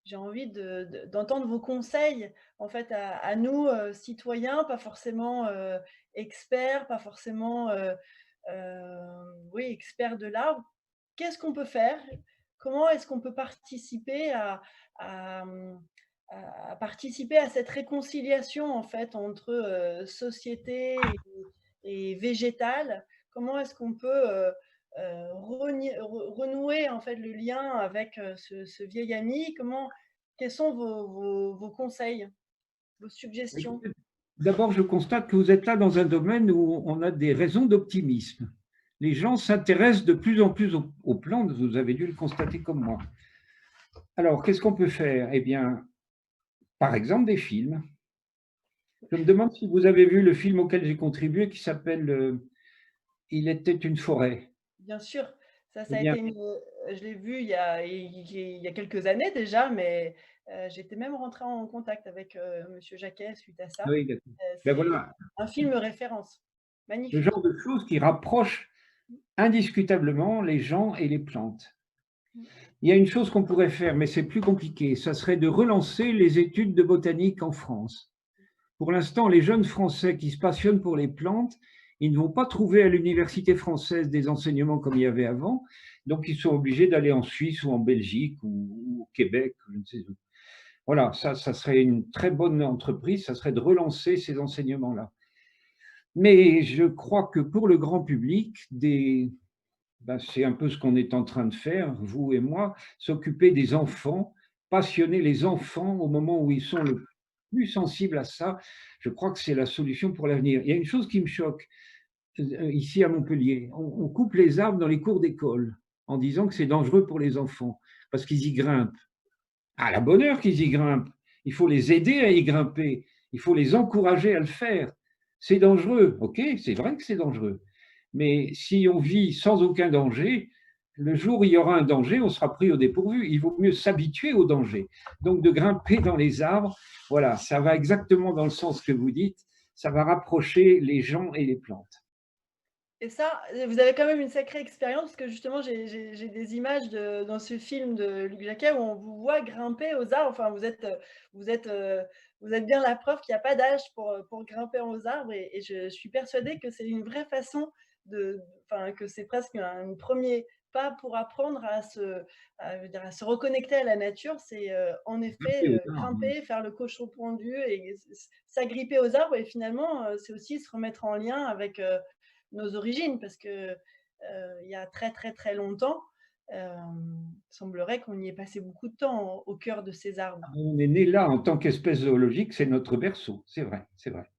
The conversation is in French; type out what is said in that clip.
J'ai envie d'entendre vos conseils, en fait, à nous, citoyens, pas forcément, experts, pas forcément, oui, experts de l'arbre. Qu'est-ce qu'on peut faire? Comment est-ce qu'on peut participer à, mmh, participer à cette réconciliation, en fait, entre, société et végétal? Comment est-ce qu'on peut, renouer, en fait, le lien avec, ce vieil ami? Quels sont vos conseils, vos suggestions? Écoutez, d'abord, je constate que vous êtes là dans un domaine où on a des raisons d'optimisme. Les gens s'intéressent de plus en plus aux plantes, vous avez dû le constater comme moi. Alors, qu'est-ce qu'on peut faire? Eh bien, par exemple, des films. Je me demande si vous avez vu le film auquel j'ai contribué qui s'appelle Il était une forêt. Bien sûr, Eh ça a bien, été je l'ai vu il y a quelques années déjà, mais j'étais même rentrée en contact avec, monsieur Jacquet suite à ça. oui, d'accord. Ben C'est voilà, un film référence. le Magnifique. genre de choses qui rapprochent indiscutablement les gens et les plantes. Mmh. Il y a une chose qu'on pourrait faire, mais c'est plus compliqué, ça serait de relancer les études de botanique en France. Pour l'instant, les jeunes Français qui se passionnent pour les plantes, ils ne vont pas trouver à l'université française des enseignements comme il y avait avant, donc ils sont obligés d'aller en Suisse ou en Belgique ou au Québec, je ne sais où. Voilà, ça serait une très bonne entreprise, ça serait de relancer ces enseignements-là. Mais je crois que pour le grand public, c'est un peu ce qu'on est en train de faire, vous et moi, s'occuper des enfants, passionner les enfants au moment où ils sont le plus sensibles à ça. Je crois que c'est la solution pour l'avenir. Il y a une chose qui me choque, ici à Montpellier. On coupe les arbres dans les cours d'école en disant que c'est dangereux pour les enfants parce qu'ils y grimpent. À la bonne heure qu'ils y grimpent. Il faut les aider à y grimper. Il faut les encourager à le faire. C'est dangereux, OK, c'est vrai que c'est dangereux. Mais si on vit sans aucun danger, le jour où il y aura un danger, on sera pris au dépourvu. Il vaut mieux s'habituer au danger. Donc de grimper dans les arbres, voilà, ça va exactement dans le sens que vous dites, ça va rapprocher les gens et les plantes. Et ça, vous avez quand même une sacrée expérience parce que justement j'ai des images dans ce film de Luc Jacquet où on vous voit grimper aux arbres. Enfin vous êtes, vous êtes bien la preuve qu'il y a pas d'âge pour grimper aux arbres et je suis persuadée que c'est une vraie façon enfin que c'est presque un 1er pas pour apprendre je veux dire à se reconnecter à la nature. C'est, en effet, Grimper aux arbres. grimper, faire le cochon pendu et s'agripper aux arbres et finalement, c'est aussi se remettre en lien avec, nos origines parce que, il y a très, très, très longtemps, semblerait qu'on y ait passé beaucoup de temps au cœur de ces arbres. On est né là en tant qu'espèce zoologique, c'est notre berceau, c'est vrai, c'est vrai.